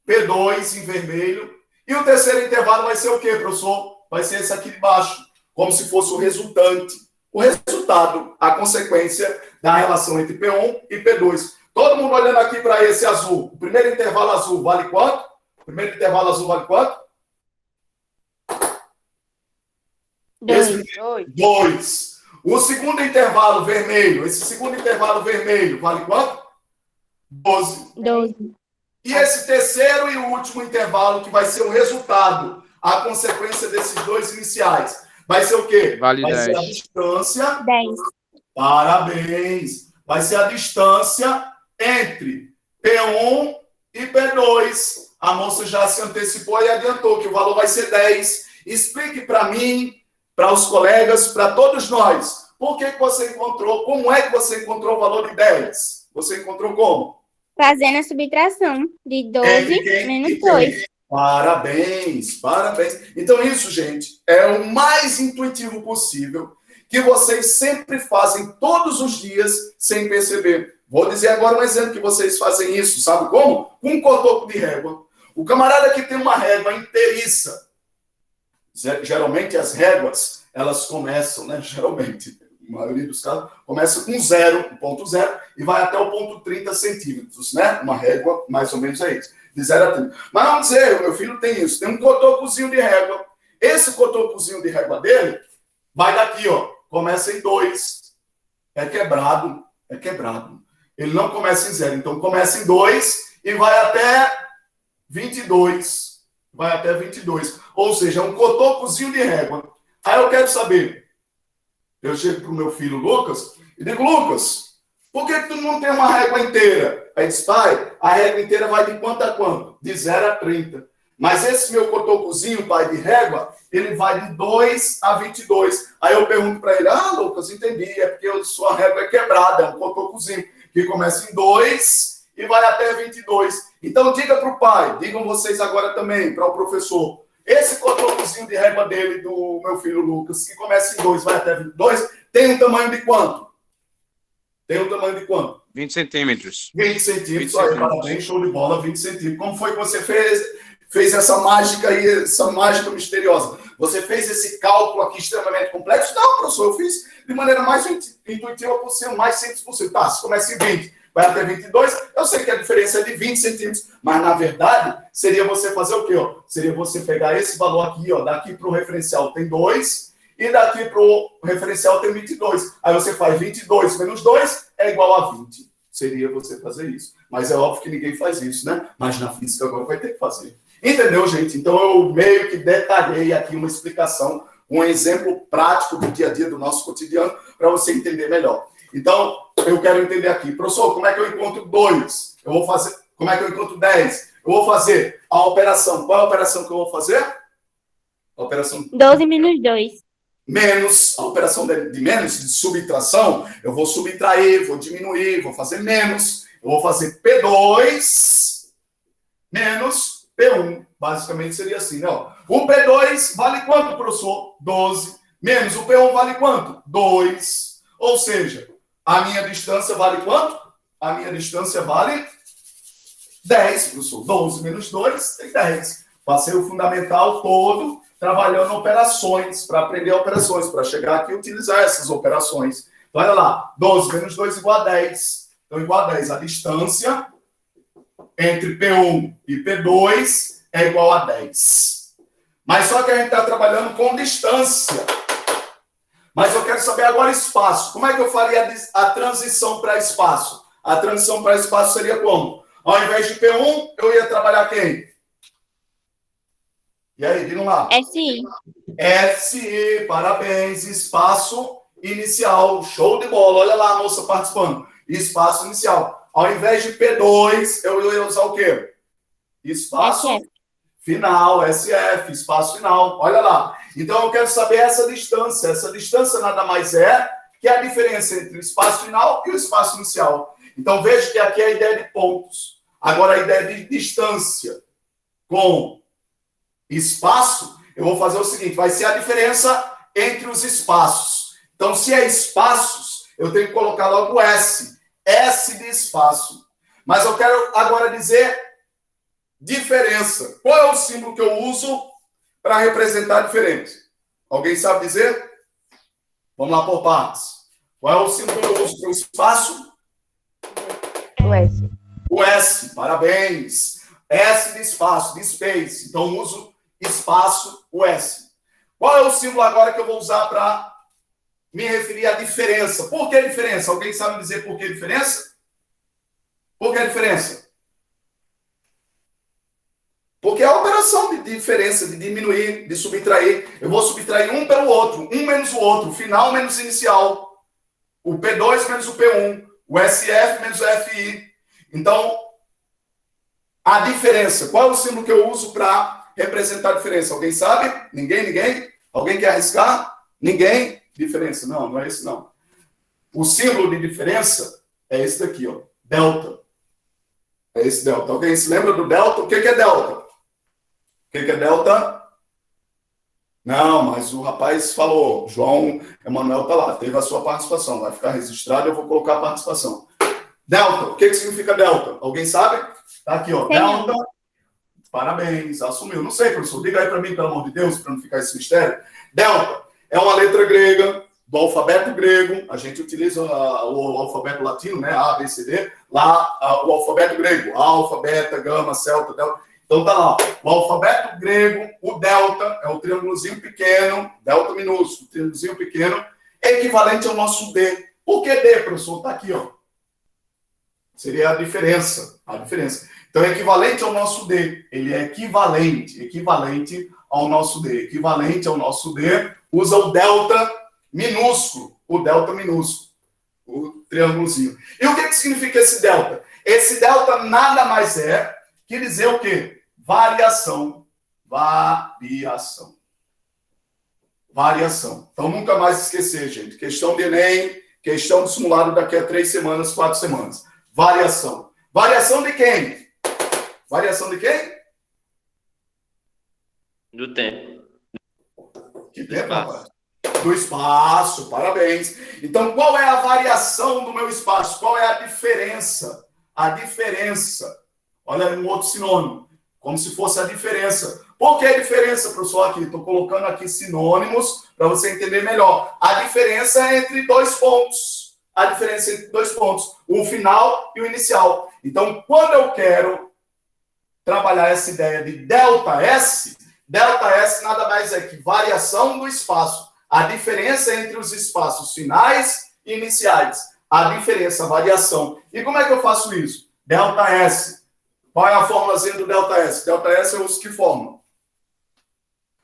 P2 em vermelho. E o terceiro intervalo vai ser o quê, professor? Vai ser esse aqui de baixo. Como se fosse o resultante. O resultado, a consequência da relação entre P1 e P2. Todo mundo olhando aqui para esse azul. O primeiro intervalo azul vale quanto? O primeiro intervalo azul vale quanto? 2. O segundo intervalo vermelho, esse segundo intervalo vermelho vale quanto? 12. E esse terceiro e o último intervalo, que vai ser o resultado, a consequência desses 2 iniciais, vai ser o quê? Vale vai 10. ser a distância. 10. Parabéns. Vai ser a distância entre P1 e P2. A moça já se antecipou e adiantou que o valor vai ser 10. Explique para mim, para os colegas, para todos nós, por que você encontrou, como é que você encontrou o valor de 10? Você encontrou como? Fazendo a subtração de 12 menos 2. Parabéns, parabéns. Então isso, gente, é o mais intuitivo possível, que vocês sempre fazem todos os dias sem perceber. Vou dizer agora um exemplo que vocês fazem isso, sabe como? Com um cotoco de régua. O camarada que tem uma régua inteiriça, geralmente as réguas, elas começam, né, geralmente, a maioria dos casos, começa com 0,0 e vai até o ponto 30 centímetros, né? Uma régua, mais ou menos é isso, de 0 a 30. Mas vamos dizer, o meu filho tem isso, tem um cotocozinho de régua. Esse cotocozinho de régua dele vai daqui, ó, começa em 2, é quebrado. Ele não começa em 0, então começa em 2 e vai até 22. Ou seja, é um cotocozinho de régua. Aí eu quero saber, eu chego pro meu filho Lucas e digo, Lucas, por que tu não tem uma régua inteira? Aí diz, pai, a régua inteira vai de quanto a quanto? De 0 a 30. Mas esse meu cotocozinho, pai, de régua, ele vai de 2 a 22. Aí eu pergunto para ele, Lucas, entendi, é porque a sua régua é quebrada, é um cotocozinho, que começa em 2 e vai até 22. Então, diga para o pai, digam vocês agora também, para o professor, esse cotocozinho de régua dele, do meu filho Lucas, que começa em 2 vai até 22, tem um tamanho de quanto? 20 centímetros. 20 centímetros, olha, parabéns, show de bola, 20 centímetros. Como foi que você fez essa mágica aí, essa mágica misteriosa? Você fez esse cálculo aqui extremamente complexo? Não, professor, eu fiz de maneira mais intuitiva possível, mais simples possível. Tá, se começa em 20, vai até 22, eu sei que a diferença é de 20 centímetros, mas na verdade, seria você fazer o quê? Ó? Seria você pegar esse valor aqui, ó, daqui para o referencial tem 2, e daqui para o referencial tem 22. Aí você faz 22 menos 2 é igual a 20. Seria você fazer isso. Mas é óbvio que ninguém faz isso, né? Mas na física agora vai ter que fazer. Entendeu, gente? Então eu meio que detalhei aqui uma explicação, um exemplo prático do dia a dia do nosso cotidiano, para você entender melhor. Então, eu quero entender aqui. Professor, como é que eu encontro 2? Eu vou fazer. Como é que eu encontro 10? Eu vou fazer a operação. Qual é a operação que eu vou fazer? A operação 12 menos 2. Menos, a operação de menos, de subtração, eu vou subtrair, vou diminuir, vou fazer menos. Eu vou fazer P2 menos P1. Basicamente seria assim, né? O P2 vale quanto, professor? 12. Menos o P1 vale quanto? 2. Ou seja, a minha distância vale quanto? A minha distância vale 10, professor. 12 menos 2 tem 10. Passei o fundamental todo trabalhando operações, para aprender operações, para chegar aqui e utilizar essas operações. Então, olha lá, 12 menos 2 igual a 10. Então, igual a 10. A distância entre P1 e P2 é igual a 10. Mas só que a gente está trabalhando com distância. Mas eu quero saber agora espaço. Como é que eu faria a transição para espaço? A transição para espaço seria como? Ao invés de P1, eu ia trabalhar quem? E aí, digam lá. SI. SI, parabéns. Espaço inicial. Show de bola. Olha lá a moça participando. Espaço inicial. Ao invés de P2, eu ia usar o quê? Espaço SF. final, SF, espaço final. Olha lá. Então, eu quero saber essa distância. Essa distância nada mais é que a diferença entre o espaço final e o espaço inicial. Então, veja que aqui é a ideia de pontos. Agora, a ideia de distância com espaço, eu vou fazer o seguinte, vai ser a diferença entre os espaços. Então, se é espaços, eu tenho que colocar logo S. S de espaço. Mas eu quero agora dizer diferença. Qual é o símbolo que eu uso para representar a diferença? Alguém sabe dizer? Vamos lá por partes. Qual é o símbolo que eu uso para o espaço? O S. O S, parabéns. S de espaço, de space. Então, eu uso espaço, o S. Qual é o símbolo agora que eu vou usar para me referir à diferença? Por que diferença? Alguém sabe dizer por que diferença? Por que diferença? Porque é a operação de diferença, de diminuir, de subtrair. Eu vou subtrair um pelo outro, um menos o outro, final menos inicial. O P2 menos o P1, o SF menos o FI. Então, a diferença. Qual é o símbolo que eu uso para representar a diferença? Alguém sabe? Ninguém? Alguém quer arriscar? Ninguém? Diferença. Não, não é esse não. O símbolo de diferença é esse daqui, ó. Delta. É esse delta. Alguém se lembra do delta? O que é delta? O que é delta? Não, mas o rapaz falou. João Emanuel está lá. Teve a sua participação. Vai ficar registrado, eu vou colocar a participação. Delta. O que significa delta? Alguém sabe? Tá aqui, ó. Delta. Parabéns, assumiu. Não sei, professor. Diga aí para mim, pelo amor de Deus, para não ficar esse mistério. Delta é uma letra grega, do alfabeto grego, a gente utiliza o alfabeto latino, né? A, B, C, D, lá o alfabeto grego, alfa, beta, gama, celta, delta. Então tá lá, o alfabeto grego, o delta, é o triângulozinho pequeno, delta minúsculo, triângulozinho pequeno, equivalente ao nosso D. Por que D, professor? Tá aqui, ó. Seria a diferença. Então, é equivalente ao nosso D. Ele é equivalente ao nosso D. Equivalente ao nosso D, usa o delta minúsculo, o triângulozinho. E o que significa esse delta? Esse delta nada mais é que dizer o quê? Variação. Então, nunca mais esquecer, gente. Questão de Enem, questão de simulado daqui a 3 semanas, 4 semanas. Variação. Variação de quem? Do tempo. Que tempo, rapaz? Do espaço, parabéns. Então, qual é a variação do meu espaço? Qual é a diferença? Olha, um outro sinônimo. Como se fosse a diferença. Por que a diferença, professor? Aqui, estou colocando aqui sinônimos para você entender melhor. A diferença é entre 2 pontos. O final e o inicial. Então, quando eu quero trabalhar essa ideia de delta S nada mais é que variação do espaço. A diferença entre os espaços finais e iniciais. A diferença, a variação. E como é que eu faço isso? Delta S. Qual é a fórmulazinha do delta S? Delta S eu uso que fórmula?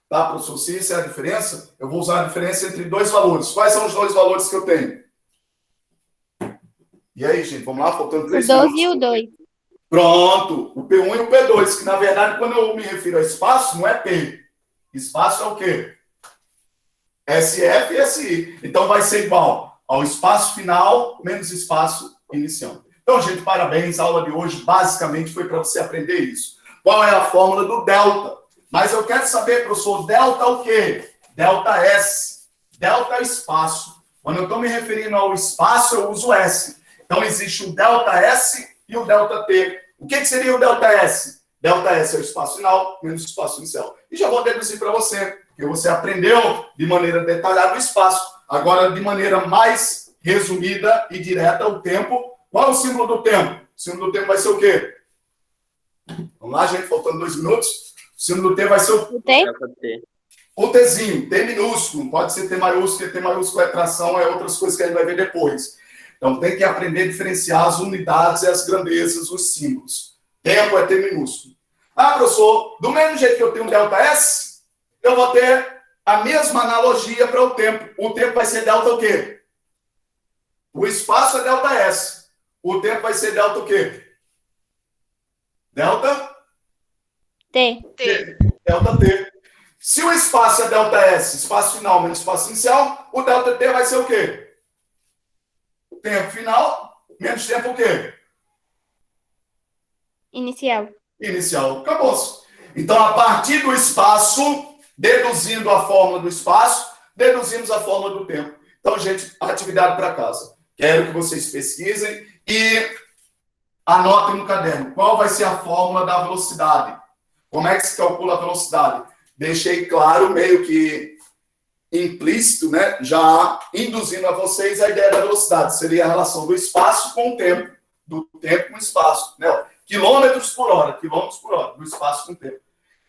Tá, professor? Se isso é a diferença, eu vou usar a diferença entre 2 valores. Quais são os 2 valores que eu tenho? E aí, gente, vamos lá, faltando 3 O 12 e o 2. Pronto, o P1 e o P2, que na verdade, quando eu me refiro a espaço, não é P. Espaço é o quê? SF e SI. Então vai ser igual ao espaço final menos espaço inicial. Então, gente, parabéns. A aula de hoje basicamente foi para você aprender isso. Qual é a fórmula do delta? Mas eu quero saber, professor, delta o quê? Delta S. Delta é espaço. Quando eu estou me referindo ao espaço, eu uso S. Então, existe o delta S e o delta T. O que seria o delta S? Delta S é o espaço final menos o espaço inicial. E já vou deduzir para você, porque você aprendeu de maneira detalhada o espaço. Agora, de maneira mais resumida e direta, o tempo. Qual é o símbolo do tempo? O símbolo do tempo vai ser o quê? Vamos lá, gente, faltando 2 minutos. O símbolo do T vai ser o T? O Tzinho, T minúsculo. Não pode ser T maiúsculo, porque T maiúsculo é tração, é outras coisas que a gente vai ver depois. Então, tem que aprender a diferenciar as unidades e as grandezas, os símbolos. Tempo é T minúsculo. Ah, professor, do mesmo jeito que eu tenho um delta S, eu vou ter a mesma analogia para o tempo. O tempo vai ser delta o quê? O espaço é delta S. O tempo vai ser delta o quê? Delta? T. Delta T. Se o espaço é delta S, espaço final menos espaço inicial, o delta T vai ser o quê? Tempo final menos tempo o quê? Inicial. Acabou-se. Então, a partir do espaço, deduzindo a fórmula do espaço, deduzimos a fórmula do tempo. Então, gente, atividade para casa. Quero que vocês pesquisem e anotem no caderno. Qual vai ser a fórmula da velocidade? Como é que se calcula a velocidade? Deixei claro, meio que implícito, né? Já induzindo a vocês a ideia da velocidade. Seria a relação do espaço com o tempo. Do tempo com o espaço. Né? Quilômetros por hora, do espaço com o tempo.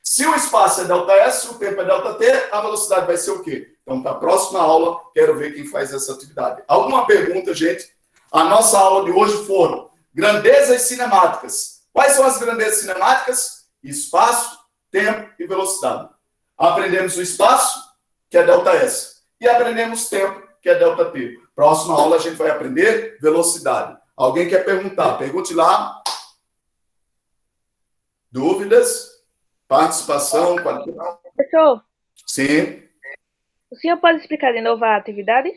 Se o espaço é delta S, o tempo é delta T, a velocidade vai ser o quê? Então, para a próxima aula, quero ver quem faz essa atividade. Alguma pergunta, gente? A nossa aula de hoje foram grandezas cinemáticas. Quais são as grandezas cinemáticas? Espaço, tempo e velocidade. Aprendemos o espaço, que é delta S. E aprendemos tempo, que é delta T. Próxima aula, a gente vai aprender velocidade. Alguém quer perguntar? Pergunte lá. Dúvidas? Participação? Professor, Sim. o senhor pode explicar de novo a atividade?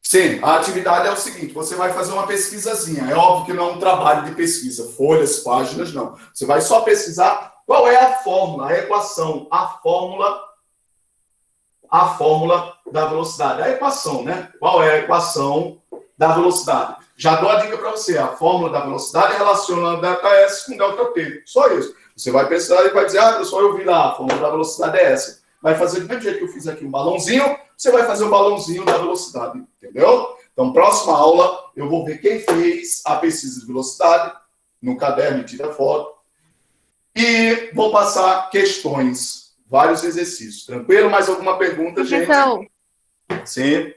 Sim, a atividade é o seguinte, você vai fazer uma pesquisazinha. É óbvio que não é um trabalho de pesquisa, folhas, páginas, não. Você vai só pesquisar qual é a fórmula, a equação, a fórmula da velocidade. A equação, né? Qual é a equação da velocidade? Já dou a dica para você. A fórmula da velocidade relaciona delta S com delta T. Só isso. Você vai pesquisar e vai dizer, professor, eu vi lá, a fórmula da velocidade é essa. vai fazer do mesmo jeito que eu fiz aqui um balãozinho, você vai fazer o balãozinho da velocidade, entendeu? Então, próxima aula, eu vou ver quem fez a pesquisa de velocidade, no caderno, tira foto, e vou passar questões, vários exercícios. Tranquilo? Mais alguma pergunta, gente? Professor, Sim.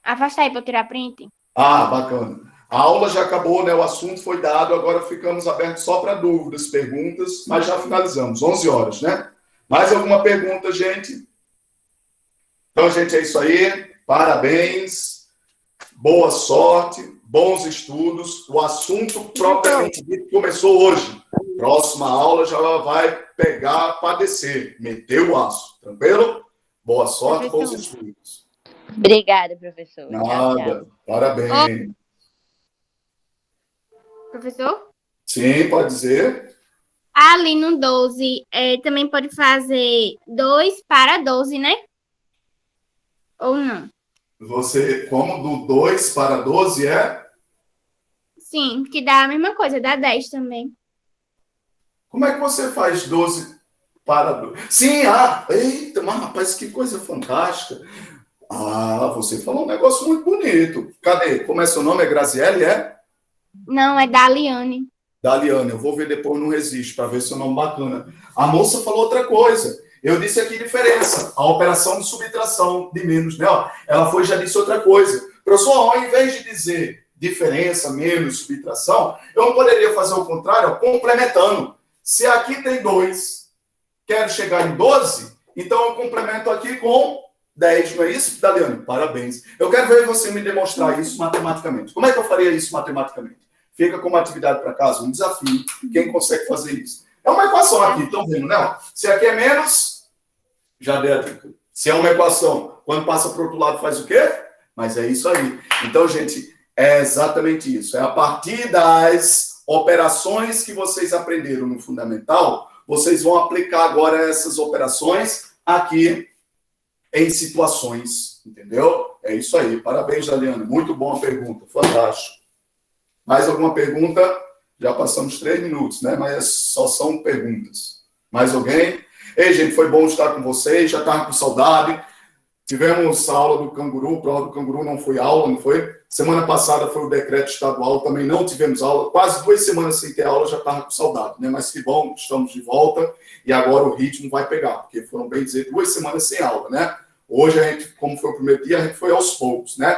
afasta aí para eu tirar print. Ah, bacana. A aula já acabou, né? O assunto foi dado, agora ficamos abertos só para dúvidas, perguntas, mas já finalizamos, 11 horas, né? Mais alguma pergunta, gente? Então, gente, é isso aí. Parabéns, boa sorte, bons estudos. O assunto propriamente dito começou hoje. Próxima aula já vai pegar para descer, meter o aço, tranquilo? Boa sorte, bons estudos. Obrigada, professor. Tchau, tchau. Nada, parabéns. Professor? Sim, pode dizer. Ali no 12, também pode fazer 2 para 12, né? Ou não? Você, como do 2 para 12 é? Sim, que dá a mesma coisa, dá 10 também. Como é que você faz 12 para 12? Sim, eita, mas rapaz, que coisa fantástica. Você falou um negócio muito bonito. Cadê? Como é seu nome? É Graziele, é? Não, é da Liane. Daliane, eu vou ver depois no Resiste, para ver seu nome bacana. A moça falou outra coisa. Eu disse aqui diferença. A operação de subtração de menos, né? Ela foi já disse outra coisa. Professor, ao invés de dizer diferença, menos, subtração, eu não poderia fazer o contrário, complementando. Se aqui tem 2, quero chegar em 12, então eu complemento aqui com 10, não é isso, Daliane? Parabéns. Eu quero ver você me demonstrar isso matematicamente. Como é que eu faria isso matematicamente? Fica como atividade para casa, um desafio. Quem consegue fazer isso? É uma equação aqui, estão vendo, né? Se aqui é menos, já deu a dica. Se é uma equação, quando passa para o outro lado faz o quê? Mas é isso aí. Então, gente, é exatamente isso. É a partir das operações que vocês aprenderam no fundamental, vocês vão aplicar agora essas operações aqui em situações, entendeu? É isso aí. Parabéns, Daliane. Muito boa pergunta. Fantástico. Mais alguma pergunta? Já passamos 3 minutos, né? Mas só são perguntas. Mais alguém? Ei, gente, foi bom estar com vocês. Já estava com saudade. Tivemos a aula do canguru. Prova do canguru não foi aula, não foi? Semana passada foi o decreto estadual. Também não tivemos aula. Quase 2 semanas sem ter aula, já estava com saudade, né? Mas que bom, estamos de volta. E agora o ritmo vai pegar. Porque foram, bem dizer, 2 semanas sem aula, né? Hoje, a gente, como foi o primeiro dia, a gente foi aos poucos, né?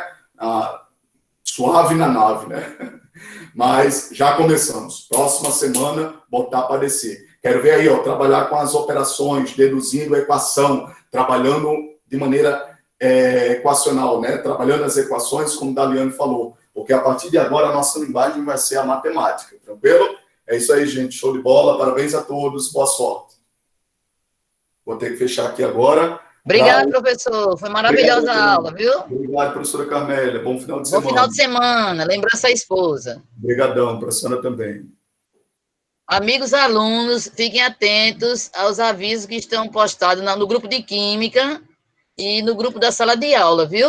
Suave na nave, né? Mas já começamos. Próxima semana, botar para descer. Quero ver aí, trabalhar com as operações, deduzindo a equação, trabalhando de maneira equacional, né? Trabalhando as equações, como o Daliane falou. Porque a partir de agora, a nossa linguagem vai ser a matemática. Tranquilo? É isso aí, gente. Show de bola. Parabéns a todos. Boa sorte. Vou ter que fechar aqui agora. Obrigado, professor. Foi maravilhosa a aula, viu? Obrigado, professora Carmélia. Bom final de semana. Bom final de semana. Lembrança à esposa. Obrigadão, professora também. Amigos alunos, fiquem atentos aos avisos que estão postados no grupo de Química e no grupo da sala de aula, viu?